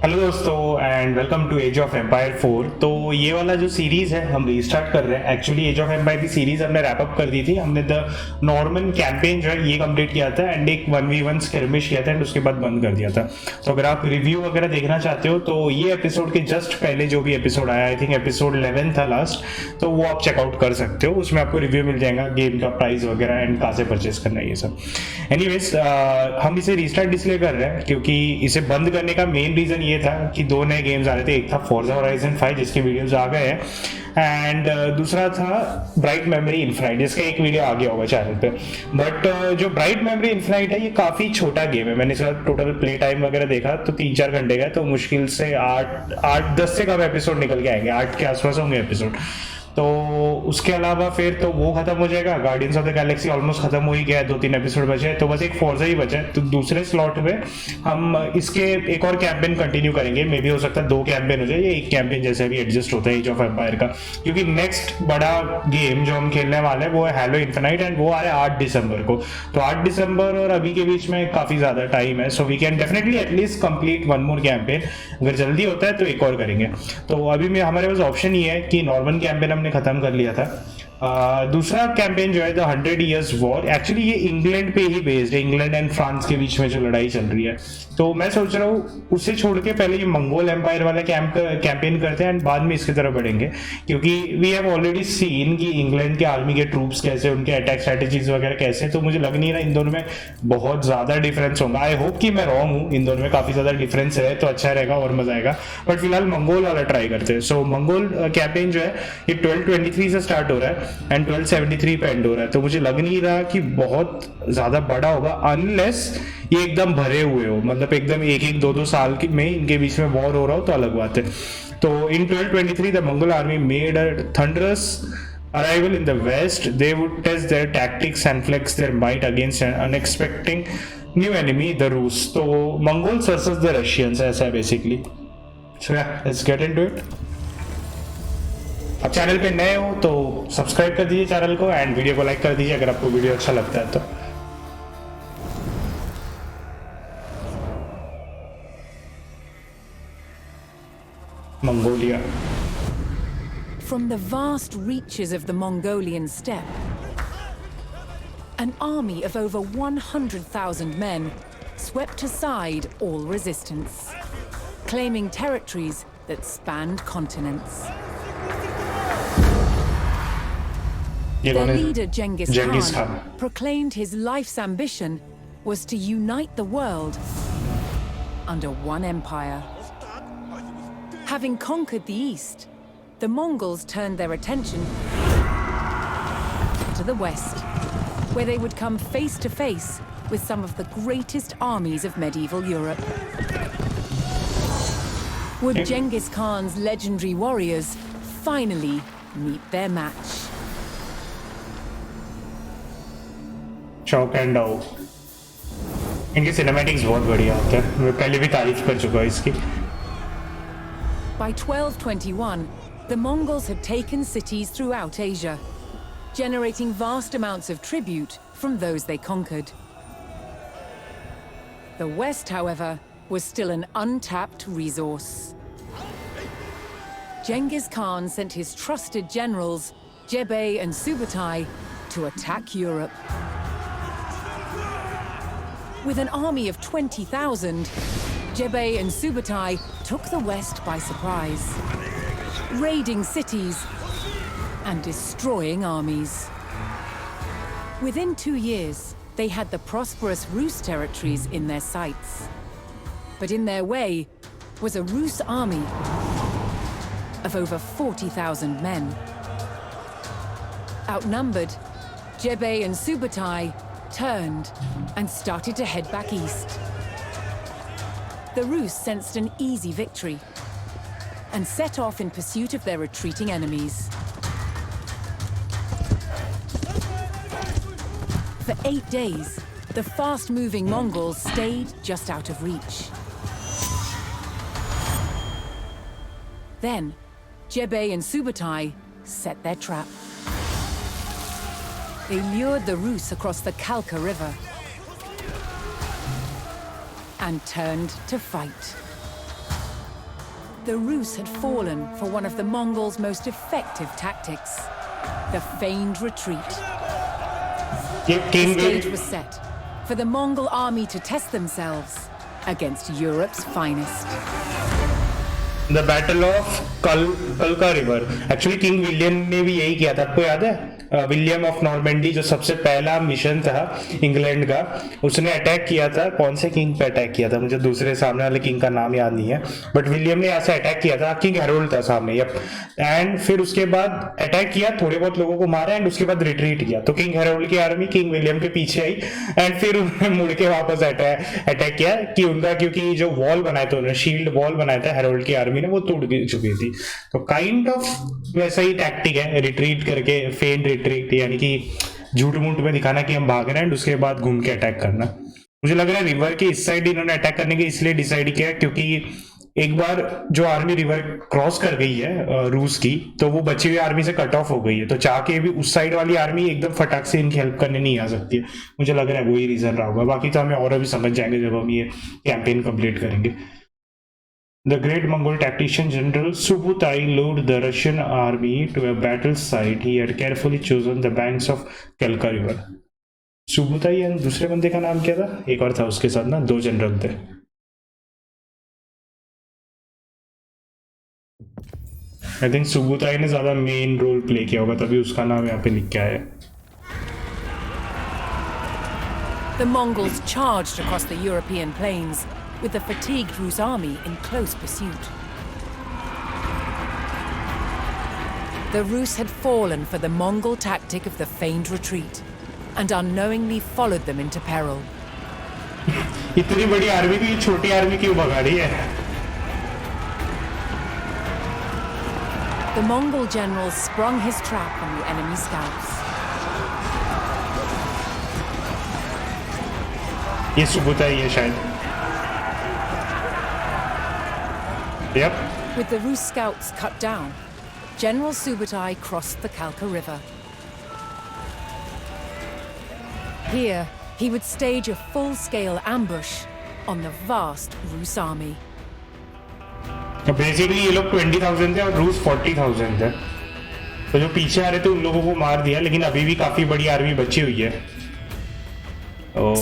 Hello दोस्तों and welcome to Age of Empire 4। तो ये वाला जो सीरीज है हम रीस्टार्ट कर रहे हैं। एक्चुअली एज ऑफ एम्पायर की सीरीज हमने रैप अप कर दी थी। हमने द नॉर्मन कैंपेन जो है ये कंप्लीट किया था एंड एक 1v1 स्किर्मिश किया था एंड उसके बाद बंद कर दिया था। तो अगर आप रिव्यू वगैरह देखना चाहते हो तो ये एपिसोड के जस्ट पहले जो भी एपिसोड आया, आई थिंक एपिसोड 11 था लास्ट, तो वो आप चेकआउट कर सकते हो। उसमें आपको रिव्यू मिल जाएगा, गेम का प्राइस वगैरह एंड कहाँ से परचेस करना है ये सब। एनीवेज हम इसे रीस्टार्ट इसलिए कर रहे हैं क्योंकि इसे बंद करने का मेन रीजन ये था कि दो नए गेम्स आ रहे थे। एक था फोर्जा होराइजन 5 जिसके वीडियोस आ गए हैं एंड दूसरा था ब्राइट मेमोरी इनफाइनाइट जिसका एक वीडियो आ गया होगा चैनल पे। बट जो ब्राइट मेमोरी इनफाइनाइट है ये काफी छोटा गेम है। मैंने इसका टोटल प्ले टाइम वगैरह देखा तो 3-4 घंटे का, तो मुश्किल से 8-10 से कम एपिसोड निकल के आएंगे, 8 के आसपास होंगे एपिसोड। तो उसके अलावा फिर तो वो खत्म हो जाएगा। Guardians of the Galaxy almost खत्म हो ही गया है, 2-3 एपिसोड बचे हैं, तो बस एक फोर्जा ही बचा है। तो दूसरे स्लॉट में हम इसके एक और कैंपेन कंटिन्यू करेंगे। मे भी हो सकता है 2 कैंपेन हो जाए या एक कैंपेन जैसे भी एडजस्ट होता है एज ऑफ एम्पायर का, क्योंकि नेक्स्ट बड़ा गेम जो हम खेलने वाले हैं वो है हैलो इन्फिनाइट एंड वो आ रहा है 8 दिसंबर को। तो 8 दिसंबर और अभी के बीच में काफी ज्यादा टाइम है, so we can definitely at least complete one more campaign. अगर जल्दी होता है तो एक और करेंगे। तो अभी में हमारे पास ऑप्शन ये है कि नॉर्मल कैंपेन हमने खत्म कर लिया था। दूसरा कैंपेन जो है द 100 Years वॉर, एक्चुअली ये इंग्लैंड पे ही बेस्ड है, इंग्लैंड एंड फ्रांस के बीच में जो लड़ाई चल रही है। तो मैं सोच रहा हूँ उसे छोड़ के पहले ये मंगोल एम्पायर वाला कैंपेन करते हैं एंड बाद में इसकी तरफ बढ़ेंगे, क्योंकि वी हैव ऑलरेडी सीन कि इंग्लैंड के आर्मी के ट्रूप्स कैसे, उनके अटैक स्ट्रेटेजीज वगैरह कैसे। तो मुझे लग नहीं रहा इन दोनों में बहुत ज्यादा डिफरेंस होगा। आई होप कि मैं रॉन्ग हूँ, इन दोनों में काफी ज्यादा डिफरेंस है तो अच्छा रहेगा और मजा आएगा। बट फिलहाल मंगोल वाला ट्राई करते हैं। सो मंगोल कैंपेन जो है ये 1223 से स्टार्ट हो रहा है एंड 1273 पे एंड हो रहा है। तो मुझे लग नहीं रहा कि बहुत ज्यादा बड़ा होगा अनलेस ये एकदम भरे हुए हो, मतलब एकदम 1-1, 2-2 साल में इनके बीच में वॉर हो रहा हो तो अलग बात है। तो इन 1223 the Mongol army made a thunderous arrival in the west. They would test their tactics and flex their might against an unexpected new enemy, the Rus. तो Mongols versus the Russians ऐसा है basically. So yeah, let's get into it. अब channel पे नए हो तो subscribe कर दीजिए चैनल को एंड वीडियो को लाइक कर दीजिए अगर आपको वीडियो अच्छा लगता है तो। Mongolia. From the vast reaches of the Mongolian steppe, an army of over 100,000 men swept aside all resistance, claiming territories that spanned continents. Their leader Genghis Khan proclaimed his life's ambition was to unite the world under one empire. Having conquered the east, the Mongols turned their attention to the west, where they would come face to face with some of the greatest armies of medieval Europe. Would Genghis Khan's legendary warriors finally meet their match? Chalk and आउ, इनके cinematics बहुत बढ़िया होते हैं, मैं पहले भी तारीफ कर चुका हूँ इसकी। By 1221, the Mongols had taken cities throughout Asia, generating vast amounts of tribute from those they conquered. The West, however, was still an untapped resource. Genghis Khan sent his trusted generals, Jebei and Subutai, to attack Europe. With an army of 20,000, Jebei and Subutai took the West by surprise, raiding cities and destroying armies. Within 2 years, they had the prosperous Rus territories in their sights. But in their way was a Rus army of over 40,000 men. Outnumbered, Jebei and Subutai turned and started to head back east. The Rus sensed an easy victory and set off in pursuit of their retreating enemies. For 8 days, the fast-moving Mongols stayed just out of reach. Then, Jebei and Subutai set their trap. They lured the Rus across the Kalka River and turned to fight. The Rus had fallen for one of the Mongols' most effective tactics, the feigned retreat. The stage was set for the Mongol army to test themselves against Europe's finest. The Battle of Kalka River. Actually, King William ने भी यही किया था, आपको याद है? William of Normandy जो सबसे पहला मिशन था इंग्लैंड का, उसने अटैक किया था। कौन से किंग पे अटैक किया था मुझे दूसरे सामने वाले किंग का नाम याद नहीं है, बट विलियम ने ऐसे अटैक किया था। किंग हेरोल्ड था सामने, यप। एंड फिर उसके बाद अटैक किया, थोड़े बहुत लोगों को मारा, एंड उसके बाद रिट्रीट किया। तो किंग हेरोल्ड की आर्मी किंग विलियम के पीछे आई, एंड फिर उन्होंने मुड़ के वापस अटैक किया कि उनका, क्योंकि जो वॉल बनाया था उन्होंने, शील्ड वॉल बनाया था हेरोल्ड की आर्मी ने, वो टूट चुकी थी। तो काइंड ऑफ वैसा ही टैक्टिक है, रिट्रीट करके, फेंड रिट्रीट, यानी कि झूठ मूठ में दिखाना कि हम भाग रहे हैं, उसके बाद घूम के अटैक करना। मुझे लग रहा है रिवर के इस साइड इन्होंने अटैक करने के इसलिए डिसाइड किया क्योंकि एक बार जो आर्मी रिवर क्रॉस कर गई है रूस की, तो वो बची हुई आर्मी से कट ऑफ हो गई है। तो चाह के भी उस साइड वाली आर्मी एकदम फटाक से इनकी हेल्प करने नहीं आ सकती है। मुझे लग रहा है वही रीजन रहा होगा, बाकी तो हमें और अभी समझ जाएंगे जब हम ये कैंपेन कंप्लीट करेंगे। The great Mongol tactician General Subutai lured the Russian army to a battle site. He had carefully chosen the banks of Kalka River. Subutai and दूसरे बंदे का नाम क्या था? एक और था उसके साथ ना, दो जनरल थे। I think Subutai ने ज्यादा मेन रोल प्ले किया होगा, तभी उसका नाम यहाँ पे लिख के आया है। The Mongols charged across the European plains, with the fatigued Rus army in close pursuit. The Rus had fallen for the Mongol tactic of the feigned retreat, and unknowingly followed them into peril. इतनी बड़ी army को ये छोटी army क्यों भगा रही है? The Mongol general sprung his trap on the enemy scouts. ये सुबुताई है शायद। Yep. With the Rus scouts cut down, General Subutai crossed the Kalka River. Here, he would stage a full-scale ambush on the vast Rus army. Basically, ये लोग 20,000 थे और रूस 40,000 थे। तो जो पीछे आ रहे थे उन लोगों को मार दिया, लेकिन अभी भी काफी बड़ी आर्मी बची हुई है।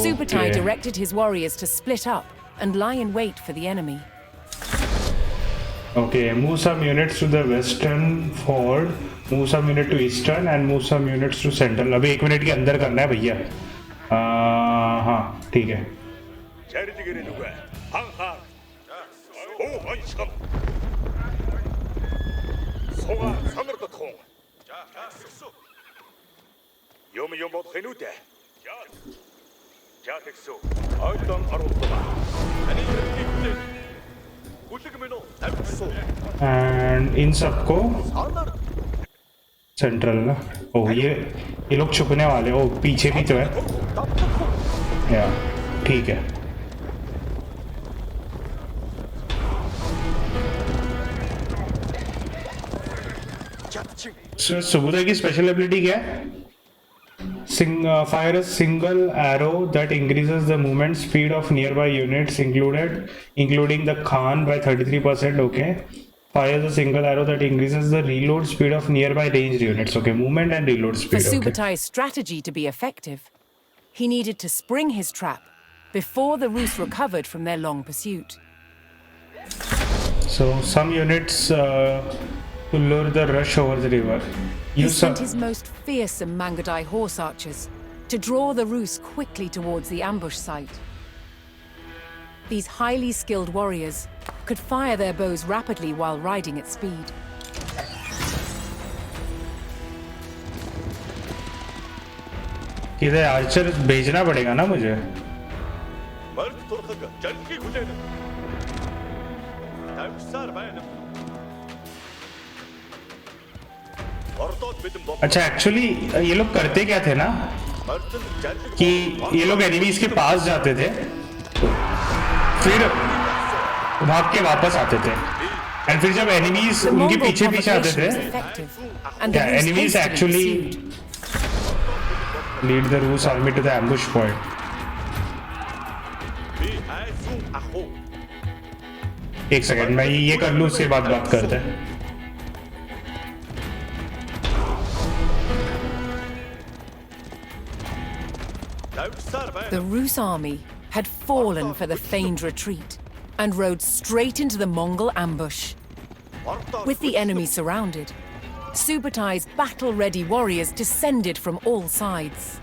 Subutai directed his warriors to split up and lie in wait for the enemy. Okay, move some units to the western ford, move some unit to eastern and move some units to central. अभी 1 minute के अंदर करना है भैया। हाँ ठीक है। And in सबको सेंट्रल ना, ओ ये लोग छुपने वाले, ओ पीछे भी तो है या, ठीक है। सुबुताई की स्पेशल एबिलिटी क्या है? Fire a single arrow that increases the movement speed of nearby units, including the Khan by 33%. Okay. Fires a single arrow that increases the reload speed of nearby ranged units. Okay, movement and reload speed. For Subutai's strategy to be effective, he needed to spring his trap before the Rus recovered from their long pursuit. So some units to lure the rush over the river. He sent his most fearsome Mangadai horse archers to draw the Rus quickly towards the ambush site. These highly skilled warriors could fire their bows rapidly while riding at speed. इधर Archer भेजना पड़ेगा ना मुझे। अच्छा, actually ये लोग करते क्या थे ना कि ये लोग एनिमीज के पास जाते थे, फिर भाग के वापस आते थे, एंड फिर जब एनिमीज उनके पीछे पीछे आते थे, क्या enemies actually lead the Rus army to the ambush point. एक सेकंड, मैं ये कर लूँ, उसके बाद बात करते हैं। The Rus army had fallen for the feigned retreat and rode straight into the Mongol ambush. With the enemy surrounded, Subutai's battle-ready warriors descended from all sides.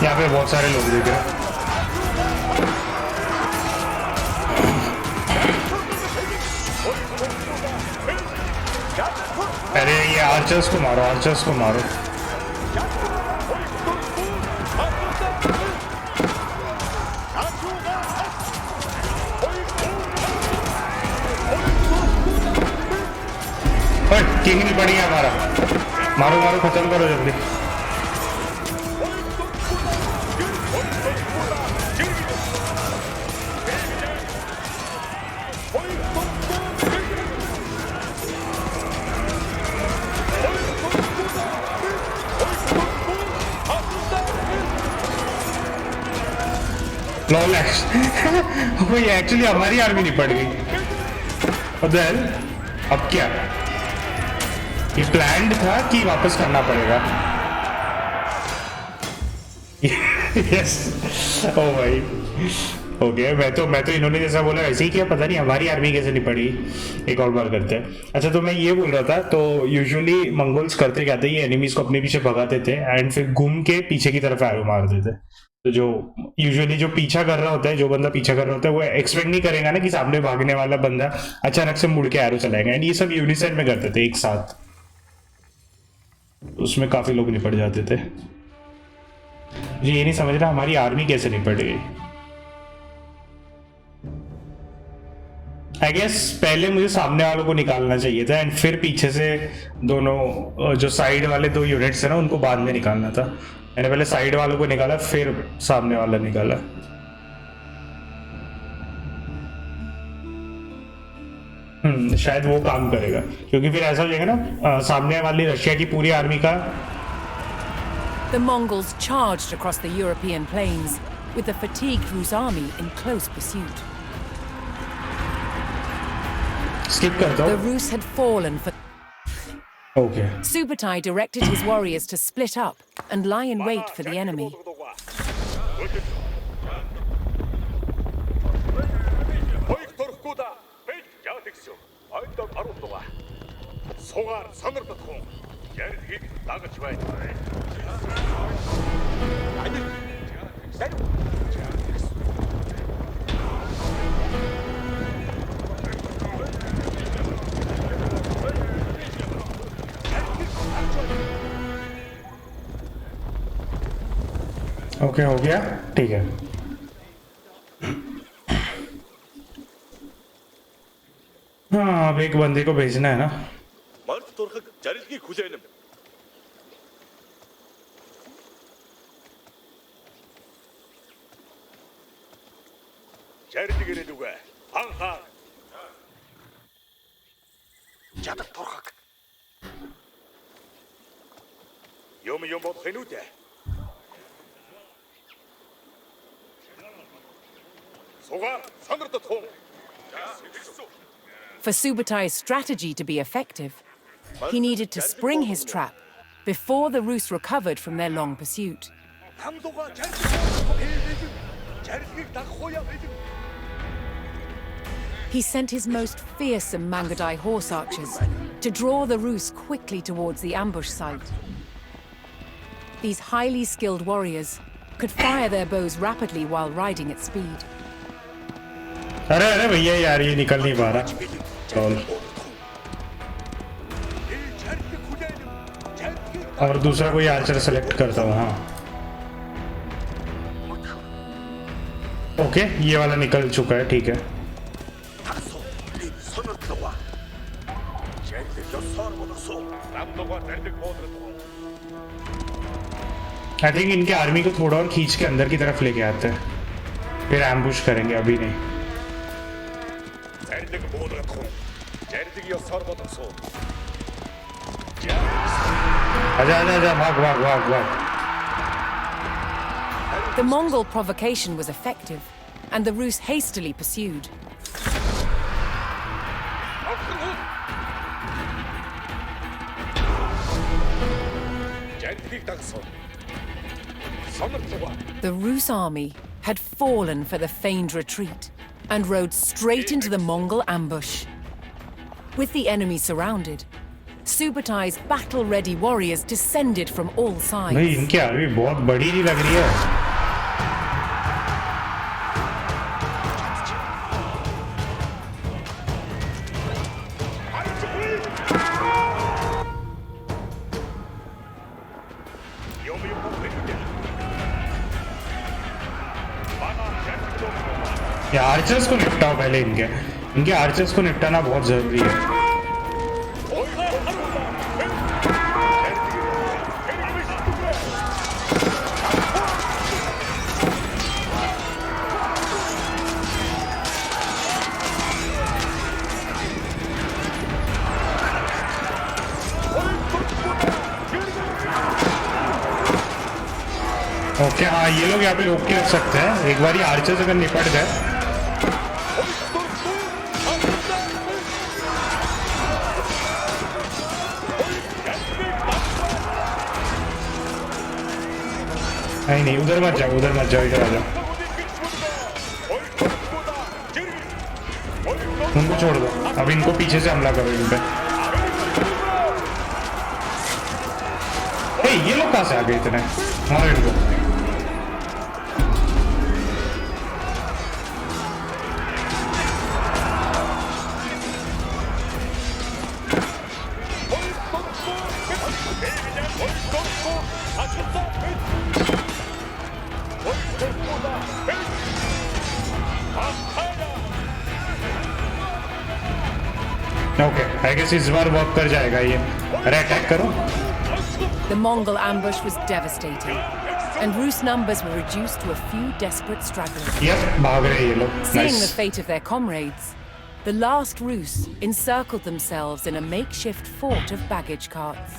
यहाँ पे बहुत सारे लोग देख रहे हैं। अरे ये आर्चर्स को मारो, आर्चर्स को मारो। किंग नहीं पड़ी है हमारा, मारो मारो, खत्म करो जल्दी। फ्लॉलेस वो ये एक्चुअली हमारी आर्मी नहीं पड़ गई। अब क्या ये प्लान्ड था कि वापस करना पड़ेगा? यस ओ भाई हो गया। मैं तो इन्होंने जैसा बोला वैसे ही किया, पता नहीं हमारी आर्मी कैसे नहीं पड़ी। एक और बार करते हैं। अच्छा तो मैं ये बोल रहा था, तो यूजुअली मंगोल्स करते क्या थे, ये एनिमीज को अपने पीछे भगाते थे एंड फिर घूम के पीछे की तरफ एरो मार देते। तो जो यूजुअली जो पीछा कर रहा होता है, जो बंदा पीछा कर रहा होता है, वो एक्सपेक्ट नहीं करेगा ना कि सामने भागने वाला बंदा अचानक से मुड़ के एरो चलाएगा। एंड ये सब यूनिसेट में करते थे एक साथ, उसमें काफी लोग निपट जाते थे। मुझे ये नहीं समझ रहा हमारी आर्मी कैसे निपट गई। आई गेस पहले मुझे सामने वालों को निकालना चाहिए था एंड फिर पीछे से दोनों जो साइड वाले दो यूनिट्स है ना, उनको बाद में निकालना था। मैंने पहले साइड वालों को निकाला, फिर सामने वाला निकाला। शायद वो काम करेगा, क्योंकि फिर ऐसा हो जाएगा ना सामने वाली रशिया की पूरी आर्मी का। The Mongols charged across the European plains with the fatigued Rus army in close pursuit. Skip करता हूँ। The Rus had fallen for. Okay. Subutai directed his warriors to split up and lie in wait for the enemy. Okay हो गया, ठीक है। हाँ अब एक बंदे को भेजना है ना। For Subutai's strategy to be effective, he needed to spring his trap before the Rus recovered from their long pursuit. He sent his most fearsome Mangadai horse archers to draw the Rus quickly towards the ambush site. These highly skilled warriors could fire their bows rapidly while riding at speed. अरे अरे भैया यार ये निकल नहीं पा रहा। चल और दूसरा कोई आर्चर सेलेक्ट करता हूँ। हाँ ओके, ये वाला निकल चुका है, ठीक है। आई थिंक इनके आर्मी को थोड़ा और खींच के अंदर की तरफ लेके आते हैं, फिर एम्बुश करेंगे, अभी नहीं। आजा आजा आजा, भाग भाग भाग भाग। The Mongol provocation was effective, and the Rus hastily pursued. The Rus army had fallen for the feigned retreat and rode straight into the Mongol ambush. With the enemy surrounded, Subutai's battle-ready warriors descended from all sides. नहीं, इनकी army बहुत बड़ी नहीं लग रही है। Archers को निपटाओ पहले, इनके आर्चर्स को निपटाना बहुत जरूरी है। ओके हाँ, ये लोग यहाँ पे रोक के रख सकते हैं। एक बार ये आर्चर्स अगर निपट गए, नहीं नहीं, उधर मत जाओ, उधर मत जाओ, इधर आ जाओ। उनको छोड़ दो, अब इनको पीछे से हमला करो इन पे। ये लोग कहाँ से आ गए इतने? मारो इनको। ओके, आई गेस इस बार वर्क कर जाएगा ये। अरे अटैक करो। The Mongol ambush was devastating, and Rus numbers were reduced to a few desperate stragglers. Yep, भाग रहे हैं ये लोग। Seeing the fate of their comrades, the last Rus encircled themselves in a makeshift fort of baggage carts.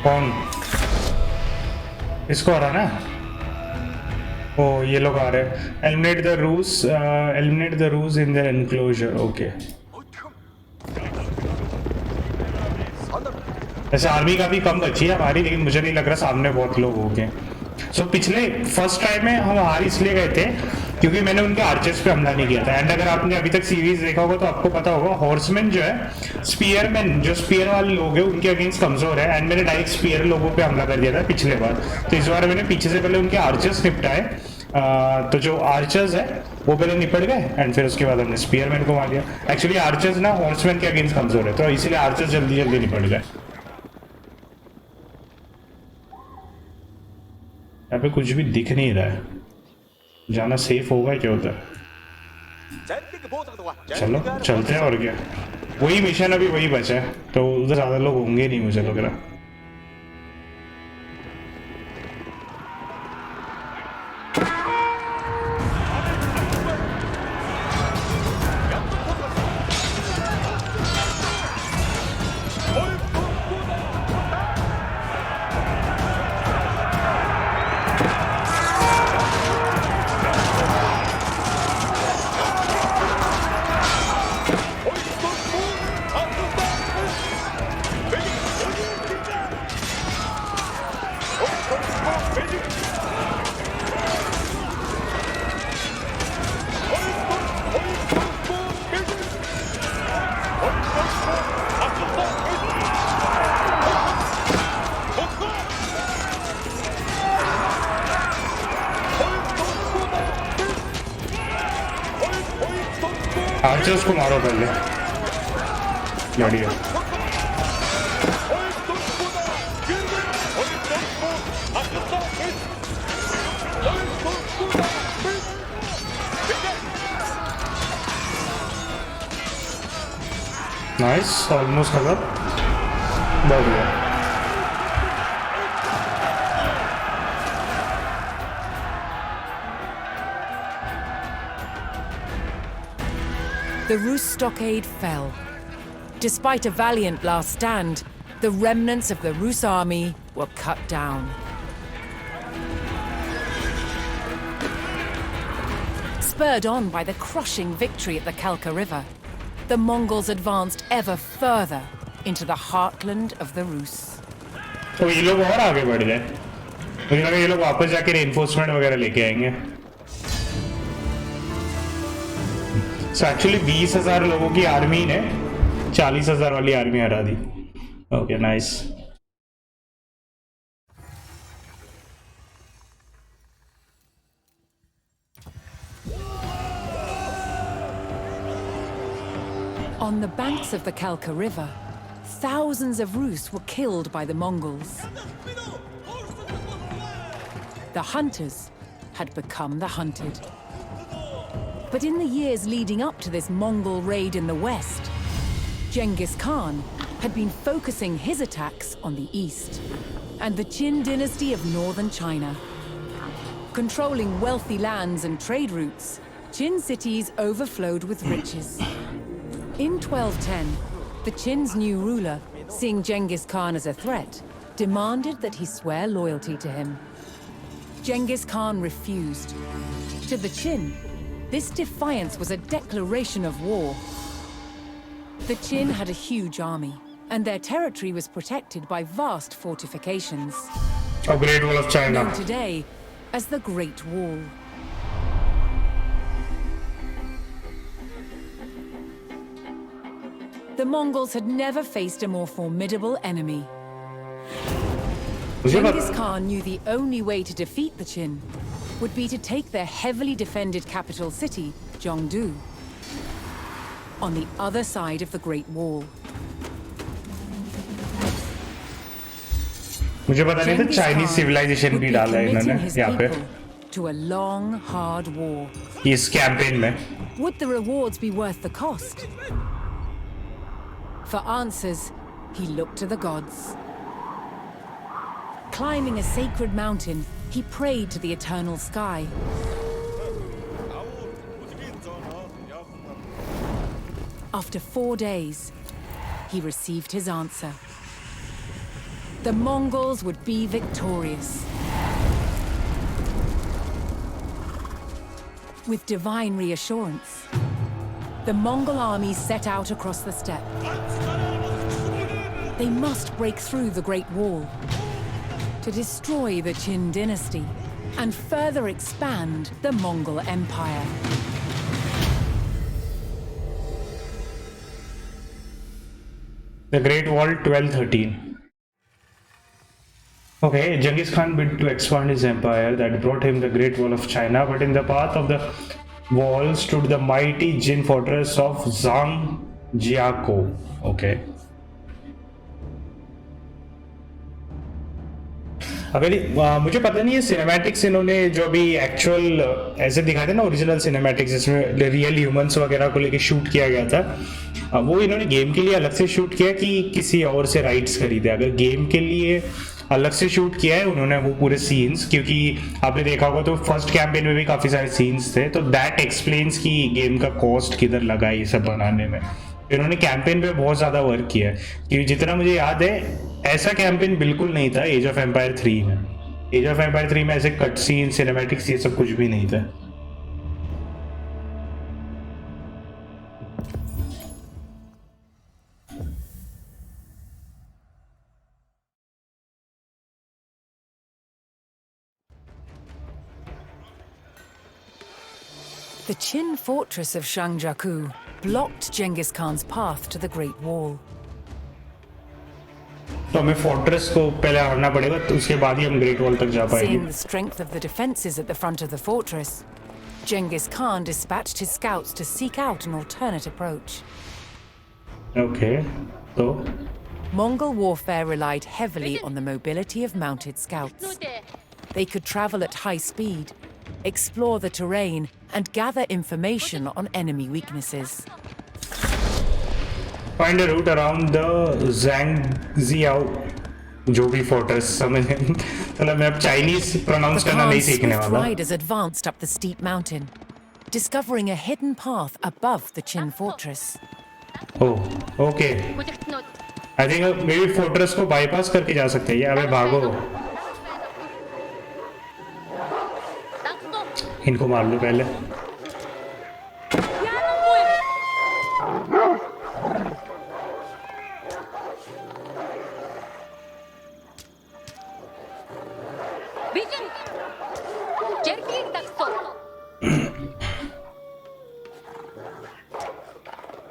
कौन? इसको आ रहा ना? ओ ये लोग आ रहे हैं। Eliminate the Rus in their enclosure. Okay. ऐसे आर्मी काफी कम बची है हमारी, लेकिन मुझे नहीं लग रहा सामने बहुत लोग हो गए। सो पिछले फर्स्ट टाइम में हम हार इसलिए गए थे क्योंकि मैंने उनके आर्चर्स पे हमला नहीं किया था। एंड अगर आपने अभी तक सीरीज देखा होगा तो आपको पता होगा हॉर्समैन जो है, स्पीयरमैन जो स्पीयर वाले लोग हैं उनके अगेंस्ट कमजोर है। एंड मैंने डायरेक्ट स्पीयर लोगों पे हमला कर दिया था पिछले बार, तो इस बार मैंने पीछे से पहले उनके आर्चर्स निपटाए। तो जो आर्चर्स है वो पहले निपट गए एंड फिर उसके बाद हमने स्पीयरमैन को मार दिया। एक्चुअली आर्चर्स ना हॉर्समैन के अगेंस्ट कमजोर है, तो इसीलिए आर्चर्स जल्दी जल्दी निपट गए। यहाँ पे कुछ भी दिख नहीं रहा है, जाना सेफ होगा क्या उधर? चलो चलते हैं, और क्या, वही मिशन अभी वही बचा है, तो उधर ज्यादा लोग होंगे नहीं मुझे लग रहा। आर्चर्स को मारो पहले। बढ़िया। नाइस, ऑलमोस्ट खत्म। बढ़िया। The Rus stockade fell. Despite a valiant last stand, the remnants of the Rus army were cut down. Spurred on by the crushing victory at the Kalka River, the Mongols advanced ever further into the heartland of the Rus. तो ये लोग और आगे बढ़ गए। मुझे लगा ये लोग वापस जाके रेनफोर्समेंट वगैरह लेके आएंगे। So actually 20,000 लोगों की आर्मी ने 40,000 वाली आर्मी हरा दी। Okay, nice. On the banks of the Kalka River, thousands of Rus were killed by the Mongols. The hunters had become the hunted. But in the years leading up to this Mongol raid in the west, Genghis Khan had been focusing his attacks on the east and the Qin dynasty of northern China. Controlling wealthy lands and trade routes, Qin cities overflowed with riches. In 1210, the Qin's new ruler, seeing Genghis Khan as a threat, demanded that he swear loyalty to him. Genghis Khan refused. To the Qin, this defiance was a declaration of war. The Qin had a huge army, and their territory was protected by vast fortifications. A Great Wall of China. Known today as the Great Wall. The Mongols had never faced a more formidable enemy. Genghis Khan knew the only way to defeat the Qin would be to take their heavily defended capital city, Zhongdu, on the other side of the Great Wall. मुझे पता नहीं था Chinese civilisation भी डाला है इन्होंने यहाँ पे to a long, hard war. इस कैंपेन में। Would the rewards be worth the cost? For answers, he looked to the gods. Climbing a sacred mountain, he prayed to the eternal sky. After 4 days, he received his answer. The Mongols would be victorious. With divine reassurance, the Mongol army set out across the steppe. They must break through the Great Wall to destroy the Qin dynasty and further expand the Mongol Empire. The Great Wall 1213. Okay, Genghis Khan bid to expand his empire that brought him the Great Wall of China, but in the path of the wall stood the mighty Jin fortress of Zhangjiakou. Okay. अगर मुझे पता नहीं है cinematics इन्होंने जो अभी actual ऐसे दिखाए थे ना ओरिजिनल सिनेमैटिक्स जिसमें रियल ह्यूमंस वगैरह को लेके शूट किया गया था वो इन्होंने गेम के लिए अलग से शूट किया कि किसी और से राइट्स खरीदे अगर गेम के लिए अलग से शूट किया है उन्होंने वो पूरे सीन्स क्योंकि आपने देखा होगा तो फर्स्ट कैंपेन में भी काफ़ी सारे सीन्स थे तो दैट एक्सप्लेन्स कि गेम का कॉस्ट किधर लगा ये सब बनाने में इन्होंने कैंपेन पे बहुत ज़्यादा वर्क किया है क्योंकि जितना मुझे याद है ऐसा कैंपेन बिल्कुल नहीं था एज ऑफ एम्पायर 3 में एज ऑफ एम्पायर 3 में ऐसे कट सीन सिनेमैटिक्स ये सब कुछ भी नहीं था The Qin fortress of Zhangjiakou blocked Genghis Khan's path to the Great Wall. तो हमें फोर्ट्रेस को पहले हारना पड़ेगा तो उसके बाद ही हम ग्रेट वॉल तक जा पाएंगे. Seeing the strength of the defenses at the front of the fortress, Genghis Khan dispatched his scouts to seek out an alternate approach. Okay. So Mongol warfare relied heavily on the mobility of mounted scouts. They could travel at high speed, explore the terrain, and gather information on enemy weaknesses. find a route around the Zhangjiao जो भी fortress समझ मतलब मैं अब Chinese pronounce The करना नहीं Khan's सीखने swift वाला. riders advanced up the steep mountain, discovering a hidden path above the Qin fortress. Oh okay. I think may be fortress को बाईपास करके जा सकते हैं. अबे भागो, इनको मार लो पहले.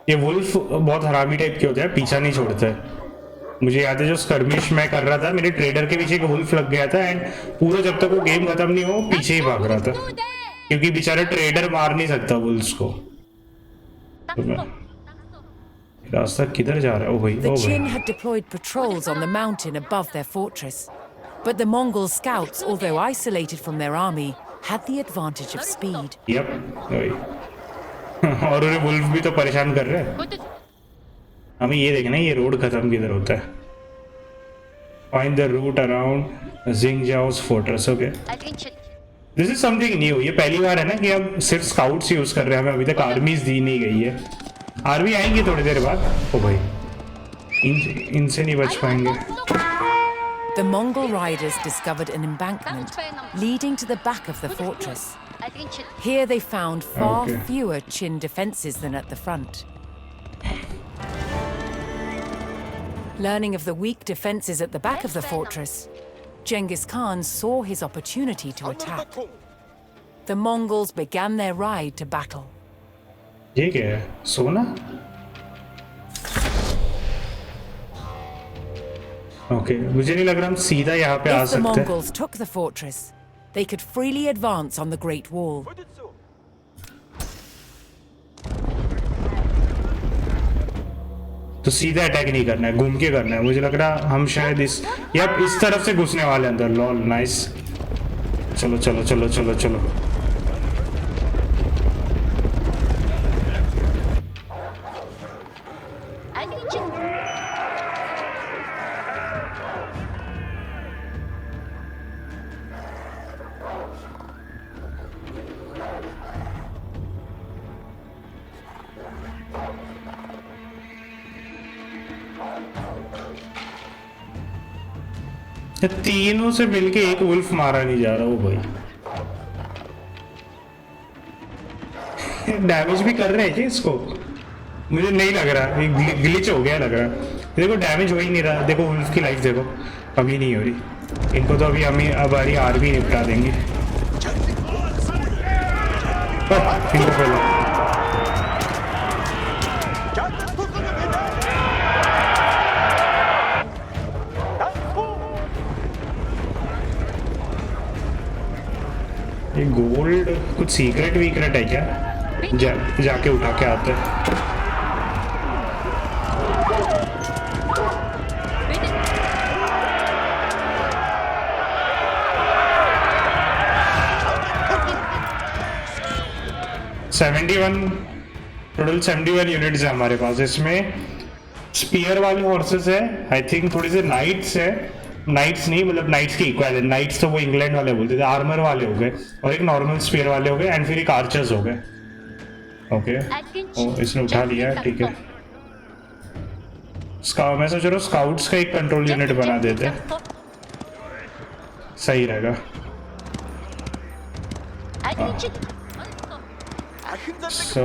ये वुल्फ बहुत हरामी टाइप के होते हैं, पीछा नहीं छोड़ते. मुझे याद है जो स्कर्मिश मैं कर रहा था, मेरे ट्रेडर के पीछे एक वुल्फ लग गया था एंड पूरा जब तक वो गेम खत्म नहीं हो पीछे ही भाग रहा था क्योंकि बेचारा ट्रेडर मार नहीं सकता वुल्फ्स को. तो रास्ता किधर जा रहा है? ओ भाई, The ओ Qin भाई. had deployed patrols on the mountain above their fortress, but the Mongol scouts, although isolated from their army, had the advantage of speed. Yup वही. और उन्हें वुल्फ भी तो परेशान कर रहे हैं. हमें ये देखना है ये रोड खत्म किधर होता है. Find the route around Jingjao's fortress. Okay, this is something new. ये पहली बार है ना कि हम सिर्फ स्काउट्स यूज कर रहे हैं. हमें अभी तक आर्मीज दी नहीं गई है. आर्मी आएंगी थोड़ी देर बाद. ओ भाई, इनसे नहीं बच पाएंगे. The Mongol riders discovered an embankment leading to the back of the fortress. Here they found far Okay. fewer Qin defenses than at the front. Learning of the weak defenses at the back of the fortress, Genghis Khan saw his opportunity to attack. The Mongols began their ride to battle. ये क्या है? सोना? Okay, मुझे नहीं लग रहा हम सीधा यहाँ पे आ If the सकते हैं. Mongols took the fortress, they could freely advance on the Great Wall. तो सीधा अटैक नहीं करना है, घूम के करना है. मुझे लग रहा हम शायद इस तरफ से घुसने वाले अंदर. Lol, nice. चलो चलो चलो चलो चलो. तीनों से मिलके एक वुल्फ मारा नहीं जा रहा. वो भाई डैमेज भी कर रहे हैं क्या इसको? मुझे नहीं लग रहा. ये ग्लिच हो गया लग रहा. देखो डैमेज हो ही नहीं रहा. देखो वुल्फ की लाइफ देखो, अभी नहीं हो रही. इनको तो अभी हम अब हमारी आर्मी निपटा देंगे. इनको पहले ये गोल्ड कुछ सीक्रेट वीक्रेट है क्या? जाके उठा के आते हैं. टोटल 71 यूनिट्स है हमारे पास. इसमें स्पीयर वाले हॉर्सेस है, आई थिंक थोड़ी सी नाइट्स है. नाइट्स नहीं, मतलब नाइट्स की इक्वल है. नाइट्स तो वो इंग्लैंड वाले बोलते थे. आर्मर वाले हो गए और एक नॉर्मल स्पीयर वाले हो गए एंड फिर एक आर्चर्स हो गए. ओके, इसने उठा लिया. ठीक है, मैं सोच रहा हूँ स्काउट्स का एक कंट्रोल यूनिट बना देते, सही रहेगा. सो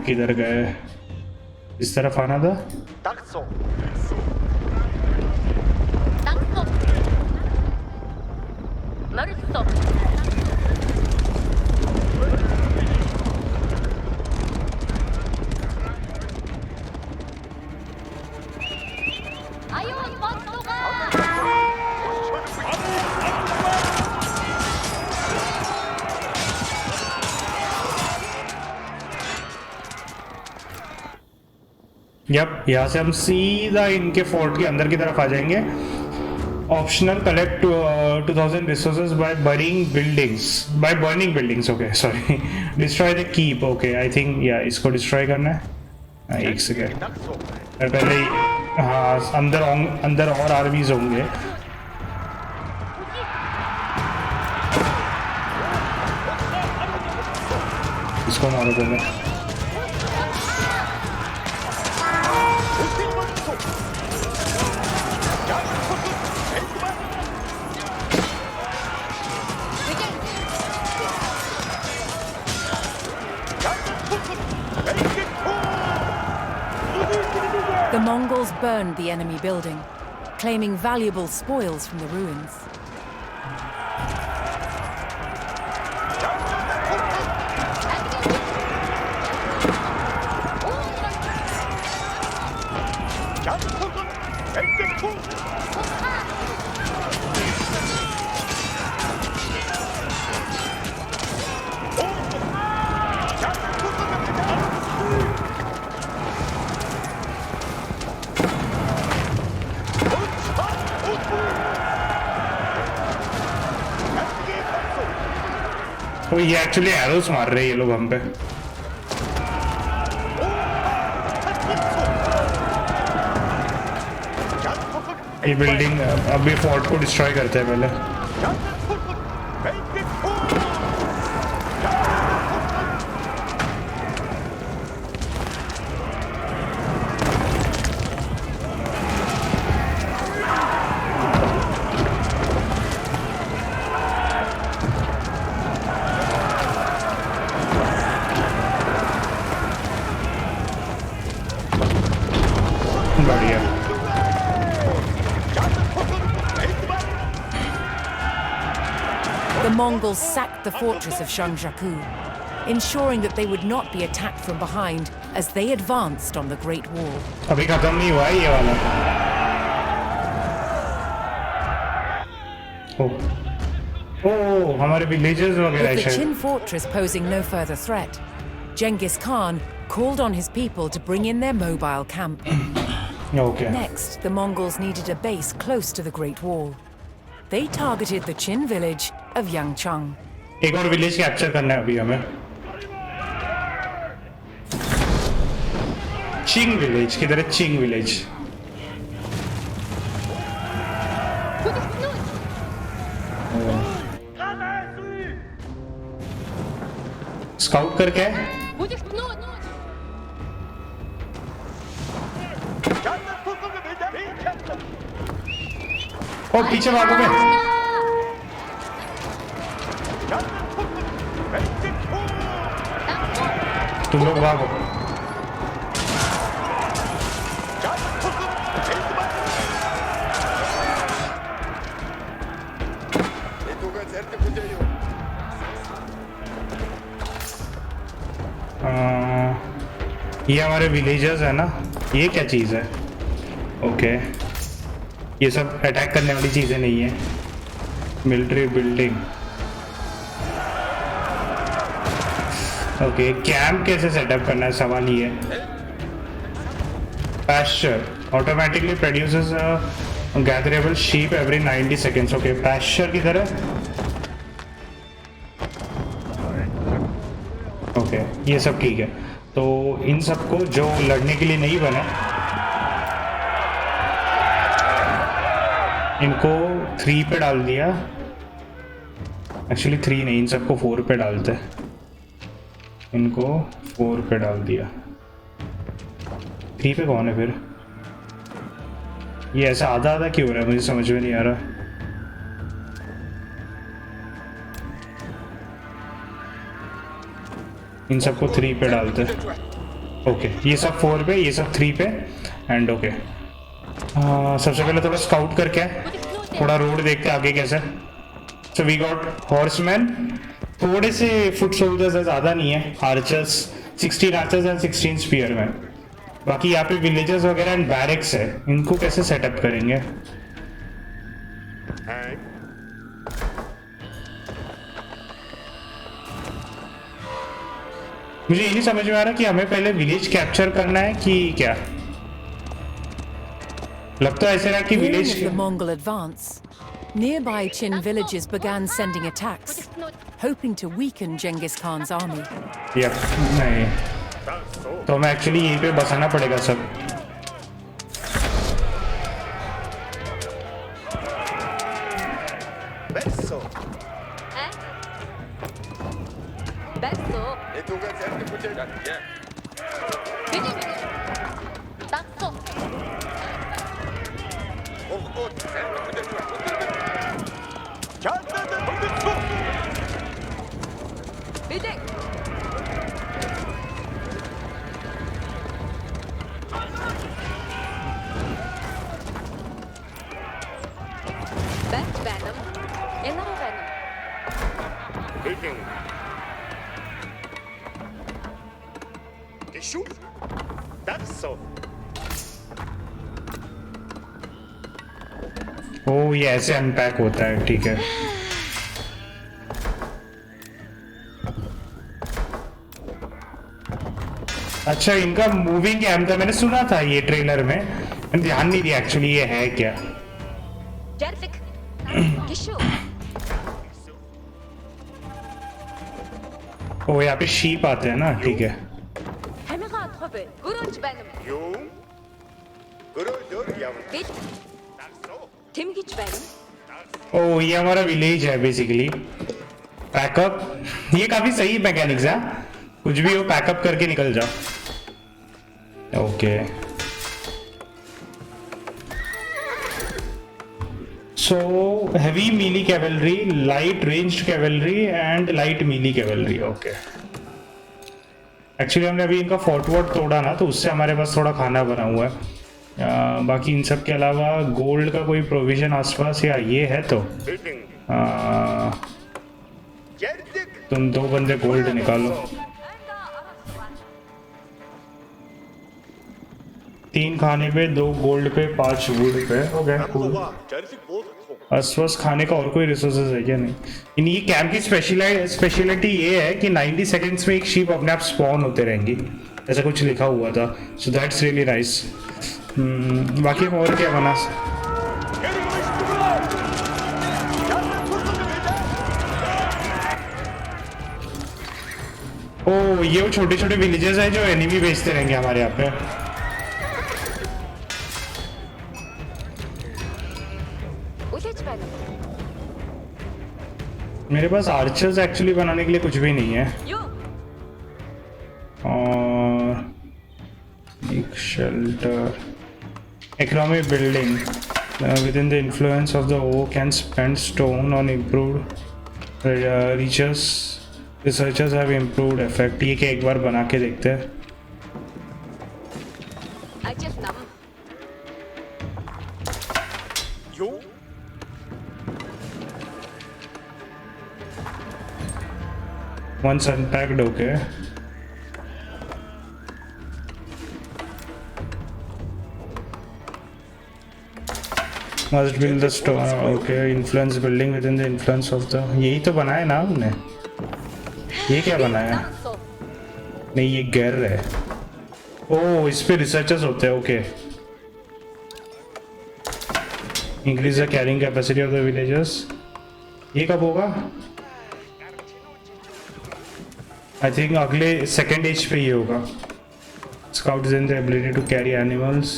किधर गए? इस तरफ आना था. यप, यहाँ से हम सीधा इनके फोर्ट के अंदर की तरफ आ जाएंगे। Optional collect 2000 resources by burning buildings. Okay sorry, destroy the keep. Okay I think या इसको डिस्ट्रॉय करना है। एक सेकेंड, पहले हाँ अंदर और आर्मीज होंगे। इसको मारो पहले। The Mongols burned the enemy building, claiming valuable spoils from the ruins. तो ये एक्चुअली एरोस मार रहे हैं ये लोग हम पे। ये बिल्डिंग अभी फोर्ट को डिस्ट्रॉय करते हैं पहले। बढ़िया। The Mongols sacked the fortress of Shangjaku, ensuring that they would not be attacked from behind as they advanced on the Great Wall. अभी खत्म नहीं हुआ है ये वाला। ओह हमारे विलेजेस वगैरह। With the Qin fortress posing no further threat, Genghis Khan called on his people to bring in their mobile camp. Okay. Next, the Mongols needed a base close to the Great Wall. They targeted the Qin village of Yangchang. एक और village capture करना है अभी हमें। चिंग village किधर है? चिंग village. Scout करके और पीछे भागो में। तुम लोग भागो। ये हमारे विलेजर्स है ना। ये क्या चीज़ है? ओके ये सब अटैक करने वाली चीज़ें नहीं है। Military building. ओके कैंप कैसे सेटअप करना है सवाल ही है। Pasture automatically produces gatherable sheep every 90 seconds. Okay pasture की तरह। ओके ये सब ठीक है। तो इन सबको जो लड़ने के लिए नहीं बने इनको 3 पे डाल दिया। एक्चुअली 3 नहीं, इन सबको 4 पे डालते। इनको 4 पे डाल दिया। 3 पे कौन है फिर? ये ऐसा आधा आधा क्यों हो रहा है? मुझे समझ में नहीं आ रहा। इन सबको 3 पे डालते। ओके ये सब 4 पे, ये सब 3 पे एंड ओके। सबसे पहले थोड़ा स्काउट करके थोड़ा रोड देखते आगे कैसे। सो वी गॉट हॉर्समैन, थोड़े से फुट सोल्जर्स है, ज़्यादा नहीं है। Archers 16 archers and 16 Spearman. बाकी यहाँ पे विलेजेस वगैरह एंड बैरिक्स है। इनको कैसे सेटअप करेंगे? मुझे ये नहीं समझ में आ रहा कि हमें पहले विलेज कैप्चर करना है कि क्या। लगता है ऐसे रहा कि Hearing village of the Mongol advance, nearby Qin villages began sending attacks, hoping to weaken Genghis Khan's army. Yup नहीं तो हमें एक्चुअली यहीं पे बसाना पड़ेगा सब. ओ ये ऐसे अनपैक होता है. ठीक है. अच्छा इनका मूविंग कैम था. मैंने सुना था ये ट्रेलर में. मैंने ध्यान नहीं दिया एक्चुअली ये है क्या. ओ यहाँ पे शीप आते हैं ना. ठीक है. ओ ये हमारा विलेज है बेसिकली. पैकअप ये काफी सही मैकेनिक्स है. कुछ भी हो पैकअप करके निकल जाओ. Okay so heavy mealy cavalry, light ranged cavalry and light mealy cavalry. Okay actually हमने अभी इनका फोर्ट वोर्ट तोड़ा ना तो उससे हमारे पास थोड़ा खाना बना हुआ है. बाकी इन सब के अलावा गोल्ड का कोई प्रोविजन आसपास या ये है तो तुम 2 बंदे गोल्ड निकालो. 3 खाने पे 2 गोल्ड पे 5 वुड पे. Okay cool. आसपास खाने का और कोई रिसोर्सेज है क्या? नहीं. इन ये कैंप की स्पेशलिटी ये है कि 90 सेकंड्स में एक शीप अपने आप स्पॉन होते रहेंगी. ऐसा कुछ लिखा हुआ था. So that's really nice. बाकी हम और क्या बना. ओ ये वो छोटे छोटे विलेजेस हैं जो एनिमी भेजते रहेंगे हमारे यहाँ पे. मेरे पास आर्चर्स एक्चुअली बनाने के लिए कुछ भी नहीं है. और एक shelter, economic building within the influence of the oak and spent stone on improved researchers have improved effect. ये क्या एक बार बना के देखते हैं. Once unpacked, okay. Must build the stone. Okay, influence building within the influence of the. यही तो बनाया ना हमने. ये क्या बनाया? नहीं ये गर है. ओह इस पे रिसर्चर्स होते हैं. Okay. Increase the carrying capacity of the villagers. ये कब होगा? I think अगले सेकेंड एज पे ये होगा. Scouts in the ability to carry animals.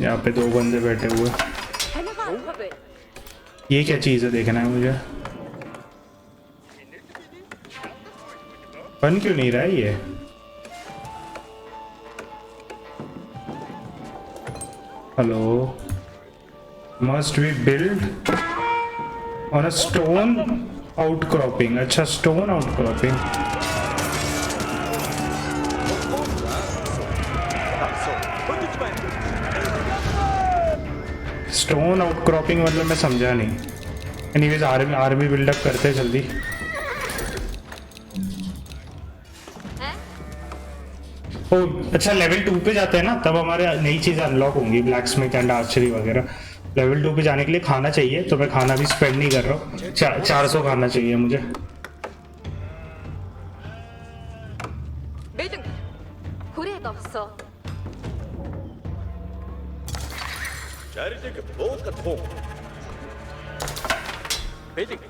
यहाँ पे 2 बंदे बैठे हुए. ये क्या चीज़ है देखना है मुझे. बन क्यों नहीं रहा है ये. Hello. Must be built on a stone outcropping. अच्छा stone outcropping. स्टोन आउटक्रॉपिंग मतलब मैं समझा नहीं. एनीवेज आर्मी बिल्डअप करते हैं जल्दी. ओ अच्छा, लेवल 2 पे जाते हैं ना तब हमारे नई चीज़ अनलॉक होंगी, ब्लैक स्मिथ एंड आर्चरी वगैरह। लेवल 2 पे जाने के लिए खाना चाहिए, तो मैं खाना भी स्पेंड नहीं कर रहा हूँ। 400 खाना चाहिए मुझे। 매등 후레가 없어. 자리직 모두가 통. 매직.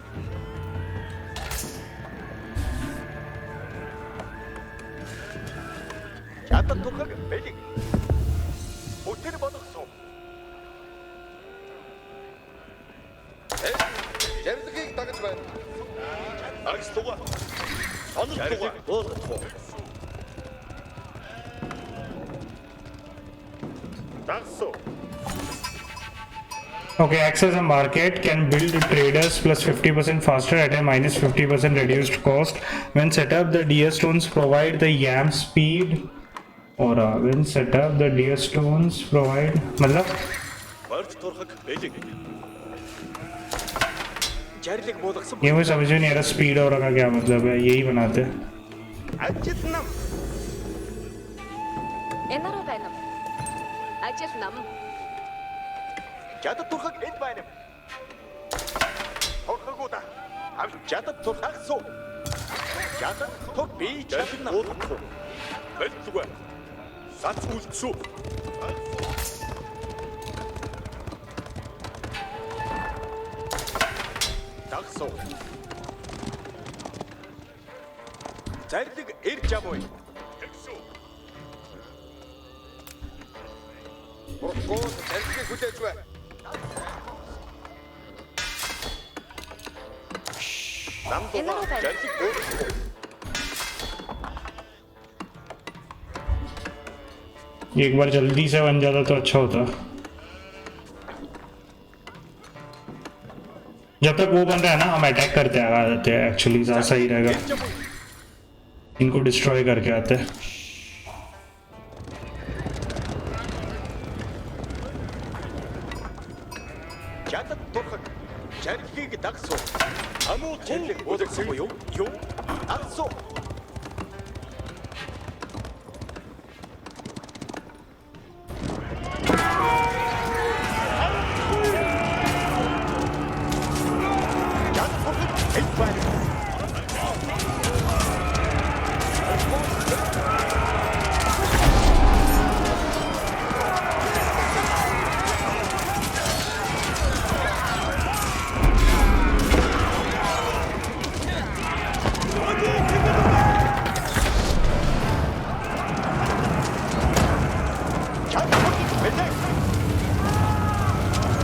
야단 독하게 매직. 호텔을 받았어. 자리직 당했지만. 악스토가. 자리직 모두가 통. 낙서. Okay, access a market, can build traders plus 50% faster at a minus 50% reduced cost. When set up, the deer stones provide the yam speed. और when set up, the deer stones provide मतलब वर्ष तोरहक Beijing जारिलिक modak सब ये मुझे समझ में नहीं आ रहा स्पीड और का क्या मतलब है, यही बनाते हैं। अजितनम 에나로 바이넘. 아제스남. जाता तोरहक एट बायने तोरहकोता अब जाता तोरहक सो जाता तोर बीच जारिलिक मोदक सो बेलतुगा साथ उजसो 낙서 자리직 일자모이 백수 먹고 자리직 구대주에 남도가 자리직 모르고 एक बार जल्दी से बन जाता तो अच्छा होता। जब तक वो बन रहा है ना हम अटैक करते आ जाते हैं, एक्चुअली ज़्यादा सही रहेगा, इनको डिस्ट्रॉय करके आते हैं। 자다 독학 자리직 낙서 아무 자리직 모두 쓰고요 요 낙서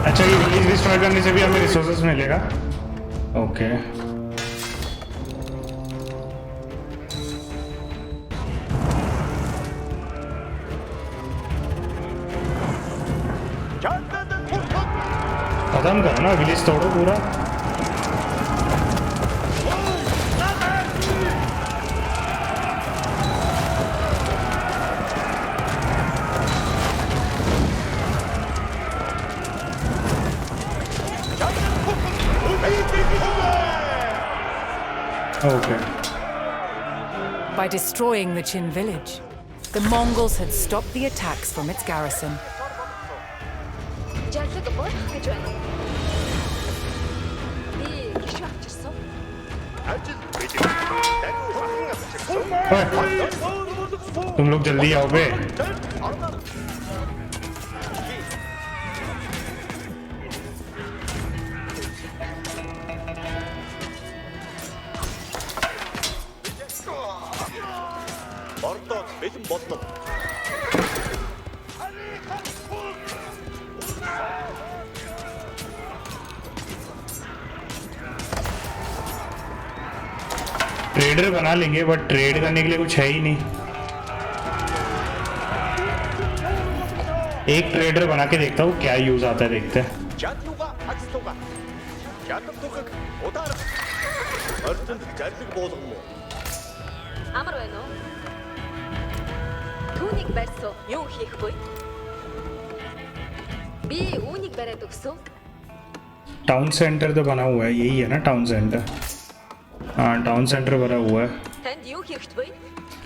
अच्छा, ये विलेज डिस्ट्रॉय करने से भी हमें रिसोर्सेस मिलेगा। ओके खत्म करो ना, विलेज तोड़ो पूरा। Okay. By destroying the Qin village, the Mongols had stopped the attacks from its garrison. 자리직 뭐 해줘야 돼? 네 기슈 합쳤어? 아직 매직 तुम लोग जल्दी आओ बे। 머리도 매직 못도 ट्रेडर बना लेंगे बट ट्रेड करने के लिए कुछ है ही नहीं। एक ट्रेडर बना के देखता हूँ क्या यूज आता है, देखते हैं। 자투가 악스토가 자투 독학 오다라 어떤 자리직 모두 뭐 아마로에노. түүнийг барьсан юу хийх вэ? Би үүнийг бариад өгсөн. टाउन सेंटर तो बना हुआ है, यही है ना टाउन सेंटर? हाँ टाउन सेंटर बना हुआ है। Танд юу хийх вэ?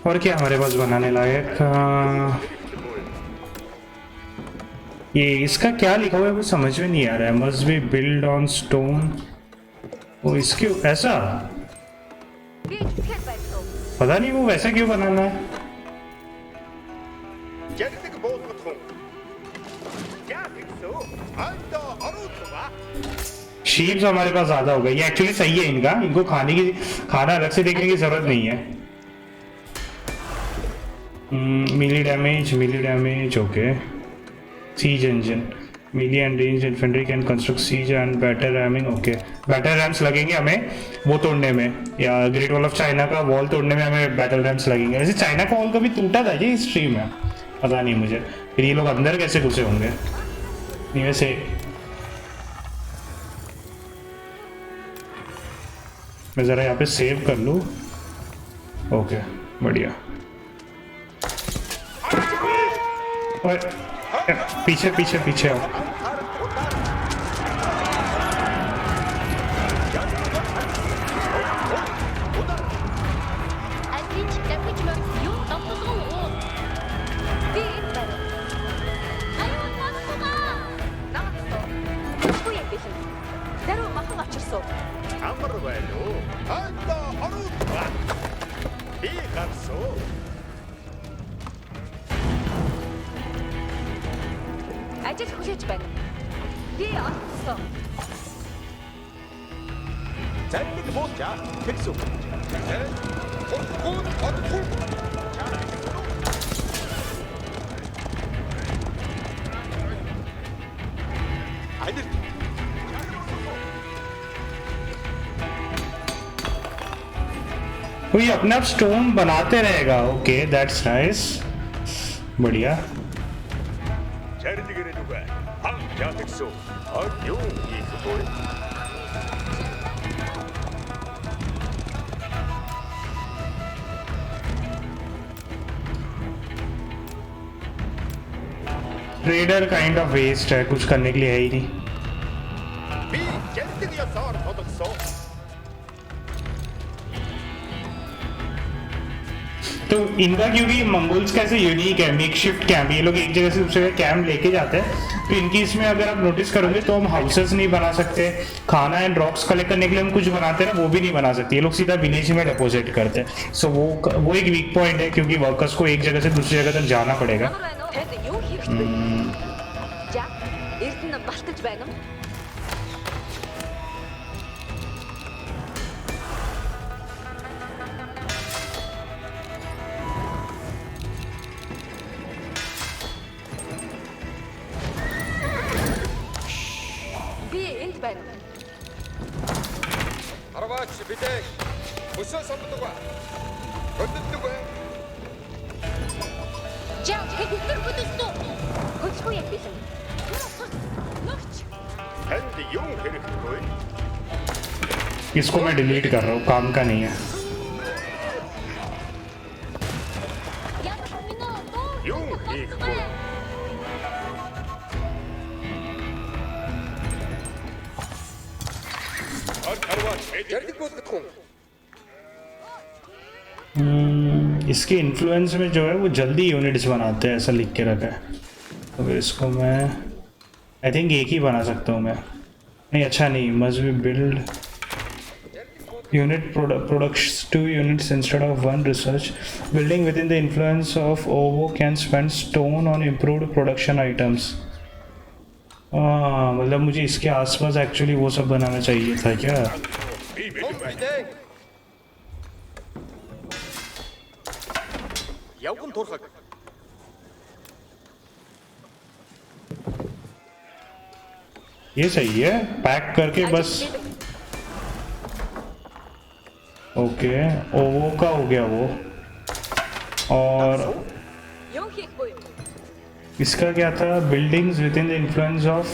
और क्या हमारे पास बनाने लायक ये इसका क्या लिखा हुआ है वो समझ में नहीं आ रहा है। Must be build on stone. वो इसके ऐसा Би тэгэхээр байсан уу? पता नहीं वो वैसा क्यों बनाना है। Ярддаг болгох хүн. Яа тэгсүү? Анда оруултгаа. शीप्स हमारे पास ज्यादा हो गए। ये एक्चुअली सही है इनका, इनको खाना अलग से देखने की जरूरत नहीं है। Melee damage okay. Siege engine melee and range infantry can construct siege and batter ramming okay. Battle rams लगेंगे हमें वो तोड़ने में, या ग्रेट वॉल ऑफ चाइना का वॉल तोड़ने में हमें बैटल रैम्स लगेंगे। वैसे चाइना का वॉल कभी टूटा था ये हिस्ट्री में, पता नहीं मुझे। फिर ये लोग अंदर कैसे घुसे होंगे। नहीं वैसे मैं ज़रा यहाँ पे सेव कर लूँ। ओके बढ़िया। पीछे पीछे पीछे आओ। Отлично, почему? Ю, там кто-то. Би энд байна. Аюу насгаа. Намайг. Юу юм бэ? Даруй махан авчирсан. Амар байна уу? Анда оруултгаа. Би гарсуу. Ажил хүлээж байна. Би олсон. Зардаг болчаа. Тэгсүү. Оруултгаа. Айдэр. वो ये अपने आप स्टोन बनाते रहेगा। ओके दैट्स नाइस बढ़िया। Зардаг нүгэ. Хан яа тэгсүү? Юу хийх вэ? ट्रेडर काइंड ऑफ वेस्ट है, कुछ करने के लिए है ही नहीं। Би ярддаг ясаар тодорсон. तो इनका क्योंकि मंगोल्स कैसे यूनिक है, मेकशिफ्ट कैंप, ये लोग एक जगह से दूसरे जगह कैंप लेके जाते हैं। तो इनकी इसमें अगर आप नोटिस करोगे तो हम हाउसेस नहीं बना सकते, खाना एंड रॉक्स कलेक्ट करने के लिए हम कुछ बनाते हैं ना वो भी नहीं बना सकते। ये लोग सीधा विलेज में डिपॉजिट करते हैं। सो वो एक वीक पॉइंट है, क्योंकि वर्कर्स को एक जगह से दूसरी जगह तक जाना पड़ेगा। Ямар байна уу? Тэд юу хийх вэ? За, эрдэнэ балтаж байна уу? Би энд байна. Харваач бидээ. Өсөө сонгодог ба. Хөдөлдөг бай. За, хэвтэр хөдөлсөн. Хөдөлгүй юм биш. Ногч. Танд юу хэрэгтэй вэ? इसको मैं डिलीट कर रहा हूँ, काम का नहीं है। Ямар минь доо. Юу хийх вэ? Харваач ярддаг болгох хүн. इसके इन्फ्लुएंस में जो है वो जल्दी यूनिट्स बनाते हैं, ऐसा लिख के रखा है। तो फिर इसको मैं आई थिंक एक ही बना सकता हूँ मैं। नहीं अच्छा नहीं, must be build unit products 2 units instead of 1 research building within the influence of OVO can spend stone on improved production items। मतलब मुझे इसके आसपास एक्चुअली वो सब बनाना चाहिए था क्या। Явган турхаг. ये सही है, पैक करके बस। ओके ओवो का हो गया वो। और Юу хийх вэ? इसका क्या था, buildings with in the influence of,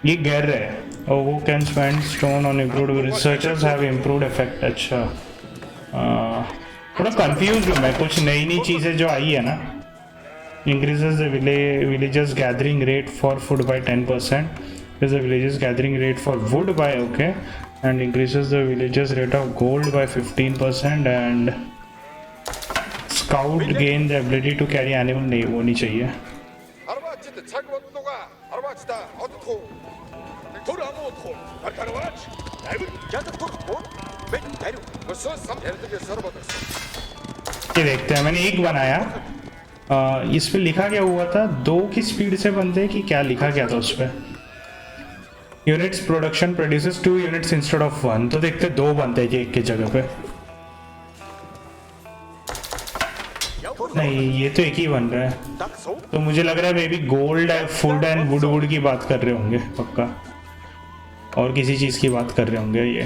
ये गर है। ओवो can spend stone on improved, researchers have improved effect. अच्छा थोड़ा कंफ्यूज हूँ मैं, कुछ नई नई चीज़ें जो आई है ना। increases the villagers gathering rate for food by 10%, increases the villagers gathering rate for wood by okay, and increases the villagers rate of gold by 15%, and scout gain the ability to carry animal, नहीं वो नहीं चाहिए। 아르바치트 차고도가 아르바치다 어토 돌아모토 아르카르와치 라이브 야자토 왜 내려 벌써 3대를 서버졌어। ये देखते हैं, मैंने एक बनाया। इस पे लिखा क्या हुआ था, 2 की स्पीड से बनते हैं कि क्या लिखा क्या था उस पे? Units production produces 2 units instead of 1, तो देखते 2 बनते हैं एक की जगह पे। नहीं ये तो एक ही बन रहा है, तो मुझे लग रहा है may be gold food and would की बात कर रहे होंगे पक्का, और किसी चीज की बात कर रहे होंगे ये।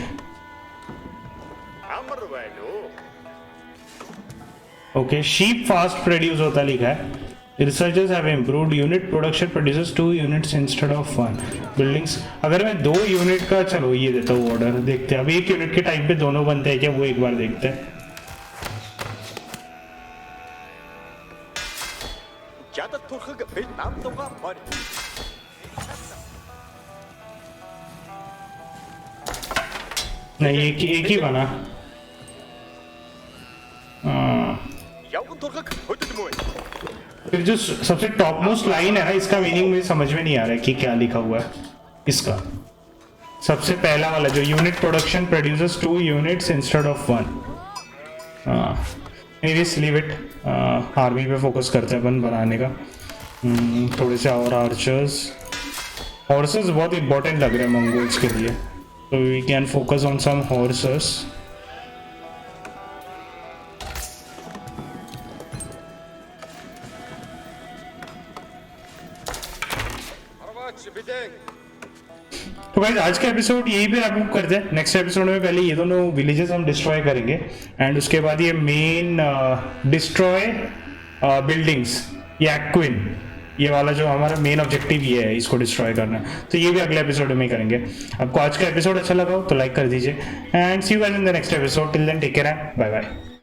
ओके, शीप फास्ट प्रोड्यूस होता लिखा है। Researchers have improved unit production produces 2 units instead of 1 buildings. अगर मैं 2 यूनिट का, चलो ये देता हूँ ऑर्डर, देखते हैं अब 1 यूनिट के टाइम पे दोनों बनते हैं क्या, वो एक बार देखते हैं। नहीं एक ही बना। फिर जो सबसे टॉप मोस्ट लाइन है ना, इसका मीनिंग मुझे समझ में नहीं आ रहा है कि क्या लिखा हुआ है इसका। सबसे पहला वाला जो unit production produces 2 units instead of 1। Leave it, army पे फोकस करते हैं अपन बनाने का। थोड़े से और आर्चर्स, हॉर्सेस बहुत इंपॉर्टेंट लग रहे हैं मंगोल्स के लिए, तो we can focus on some horses. तो गाइस आज का एपिसोड यहीं पे रैप अप करते हैं। नेक्स्ट एपिसोड में पहले ये दोनों विलेजेस हम डिस्ट्रॉय करेंगे एंड उसके बाद ये मेन डिस्ट्रॉय बिल्डिंग्स, ये एक्विन, ये वाला जो हमारा मेन ऑब्जेक्टिव ये है, इसको डिस्ट्रॉय करना। तो ये भी अगले एपिसोड में करेंगे। आपको आज का एपिसोड अच्छा लगा हो तो लाइक कर दीजिए and see you guys in the next episode. Till then take care, bye bye.